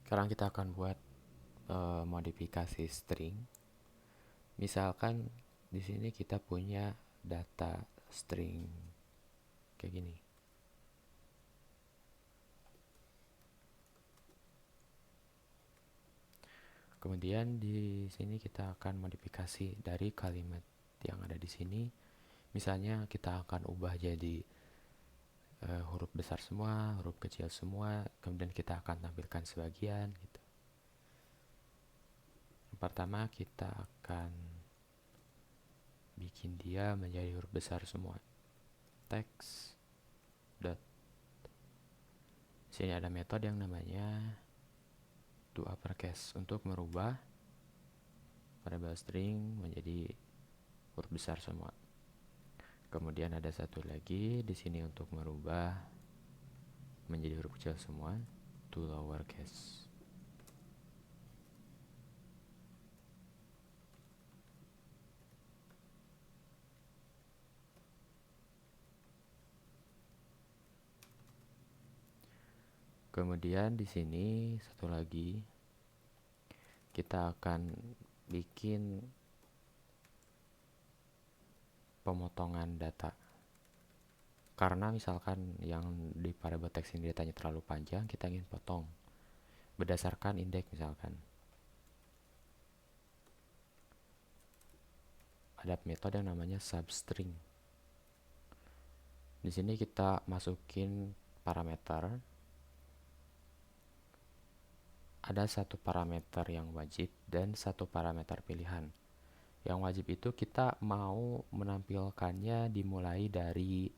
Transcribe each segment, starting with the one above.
Sekarang kita akan buat modifikasi string. Misalkan di sini kita punya data string kayak gini. Kemudian di sini kita akan modifikasi dari kalimat yang ada di sini. Misalnya kita akan ubah jadi huruf besar semua, huruf kecil semua, kemudian kita akan tampilkan sebagian gitu. Yang pertama kita akan bikin dia menjadi huruf besar semua. Text dot. Sini ada metode yang namanya toUpperCase untuk merubah variabel string menjadi huruf besar semua. Kemudian ada satu lagi di sini untuk merubah menjadi huruf kecil semua, toLowerCase. Kemudian di sini satu lagi kita akan bikin pemotongan data. Karena misalkan yang di variabel text ini datanya terlalu panjang, kita ingin potong berdasarkan indeks misalkan. Ada metode yang namanya substring. Di sini kita masukin parameter. Ada satu parameter yang wajib dan satu parameter pilihan. Yang wajib itu kita mau menampilkannya dimulai dari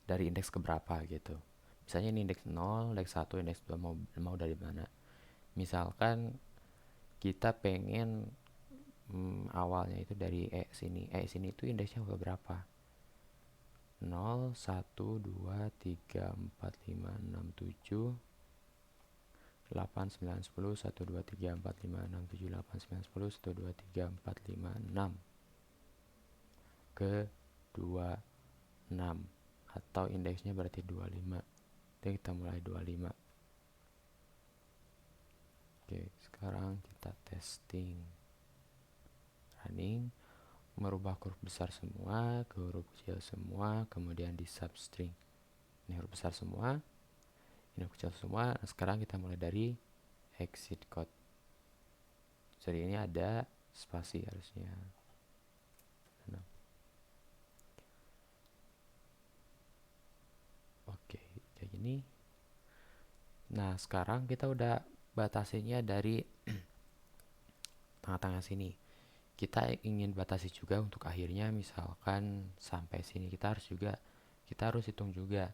indeks keberapa gitu. Misalnya ini indeks 0, indeks 1, indeks 2 mau dari mana. Misalkan kita pengen awalnya itu dari sini. Sini itu indeksnya berapa? 0, 1, 2, 3, 4, 5, 6, 7, 8, 9, 10, 1, 2, 3, 4, 5, 6, 7, 8, 9, 10, 1, 2, 3, 4, 5, 6 ke 26, atau indeksnya berarti 25. Jadi kita mulai 25. Oke, sekarang kita testing. Running, merubah huruf besar semua ke huruf kecil semua, kemudian di substring. Ini huruf besar semua, ini huruf kecil semua. Nah, sekarang kita mulai dari exit code. Jadi ini ada spasi harusnya. Nah. Oke, kayak gini. Nah, sekarang kita udah batasinya dari tengah-tengah sini. Kita ingin batasi juga untuk akhirnya, misalkan sampai sini kita harus hitung juga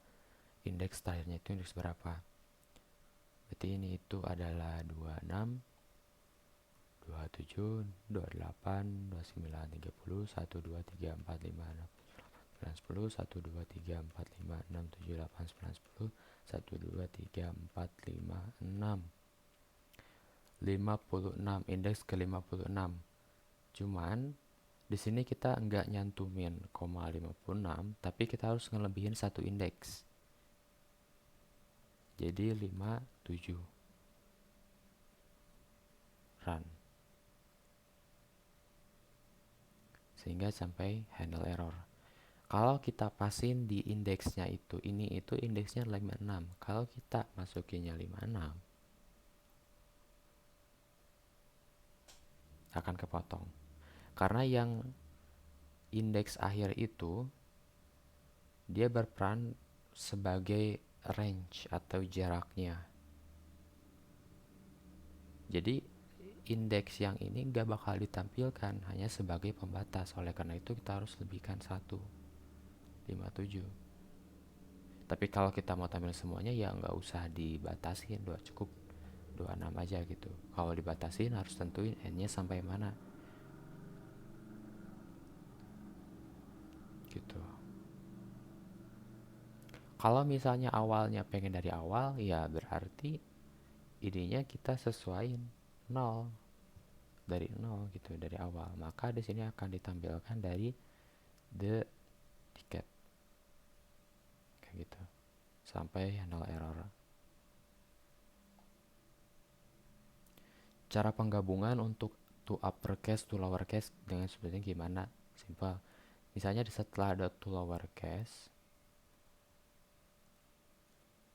indeks terakhirnya itu indeks berapa. Berarti ini itu adalah 26, 27, 28, 29, 30, 1, 2, 3, 4, 5, 6, 9, 10, 1, 2, 3, 4, 5, 6, 7, 8, 9, 10, 1, 2, 3, 4, 5, 6, 56, indeks ke 56. Cuman di sini kita nggak nyantumin 56, tapi kita harus ngelebihin satu indeks. Jadi 57. Run. Sehingga sampai handle error. Kalau kita pasin di indeksnya itu indeksnya 56. Kalau kita masukinnya 56, akan kepotong. Karena yang indeks akhir itu dia berperan sebagai range atau jaraknya. Jadi indeks yang ini gak bakal ditampilkan, hanya sebagai pembatas. Oleh karena itu kita harus lebihkan 157. Tapi kalau kita mau tampil semuanya ya nggak usah dibatasin, cukup 26 aja gitu. Kalau dibatasin harus tentuin n-nya sampai mana gitu. Kalau misalnya awalnya pengen dari awal, ya berarti idenya kita sesuaiin 0, dari 0 gitu, dari awal. Maka di sini akan ditampilkan dari the ticket kayak gitu. sampai 0 error. Cara penggabungan untuk to uppercase to lowercase dengan sebenarnya gimana? Simple. Misalnya setelah ada to lowercase,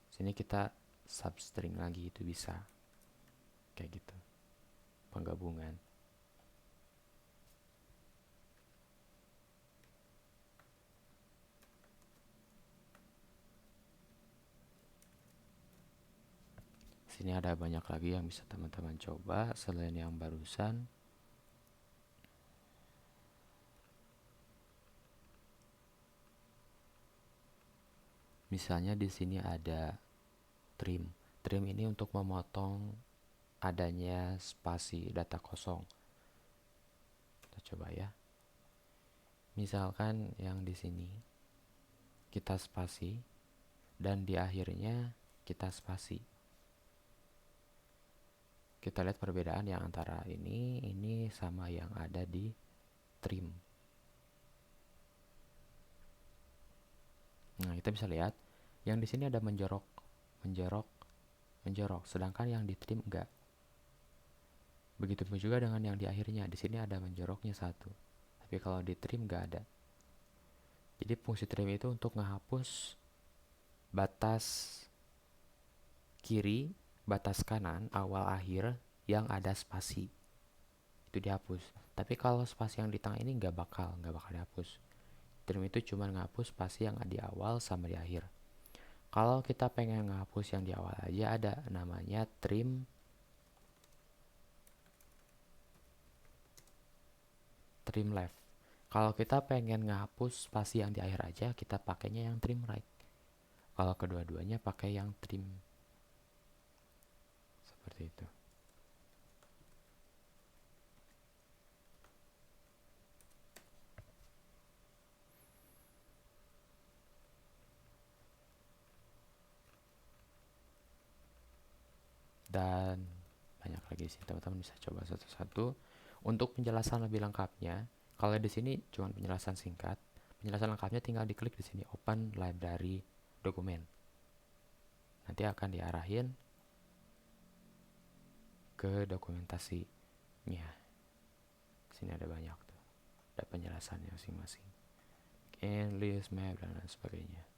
sini kita substring lagi, itu bisa kayak gitu penggabungan. Sini ada banyak lagi yang bisa teman-teman coba selain yang barusan. Misalnya di sini ada trim. Trim ini untuk memotong adanya spasi data kosong. Kita coba ya. Misalkan yang di sini kita spasi dan di akhirnya kita spasi. Kita lihat perbedaan yang antara ini sama yang ada di trim. Nah, kita bisa lihat yang di sini ada menjorok, menjorok, menjorok, sedangkan yang di trim enggak. Begitupun juga dengan yang di akhirnya, di sini ada menjoroknya satu, tapi kalau di trim enggak ada. Jadi fungsi trim itu untuk menghapus batas kiri, batas kanan, awal akhir yang ada spasi. Itu dihapus. Tapi kalau spasi yang di tengah ini nggak bakal dihapus. Trim itu cuma ngapus spasi yang di awal sama di akhir. Kalau kita pengen ngapus yang di awal aja, ada namanya trim left. Kalau kita pengen ngapus spasi yang di akhir aja, kita pakainya yang trim right. Kalau kedua-duanya pakai yang trim. Seperti itu. Dan banyak lagi sih, teman-teman bisa coba satu-satu. Untuk penjelasan lebih lengkapnya, kalau di sini cuma penjelasan singkat. Penjelasan lengkapnya tinggal diklik di sini Open Library Dokumen. Nanti akan diarahin ke dokumentasinya. Sini ada banyak tuh. Ada penjelasannya masing-masing. List, map, dan lain sebagainya.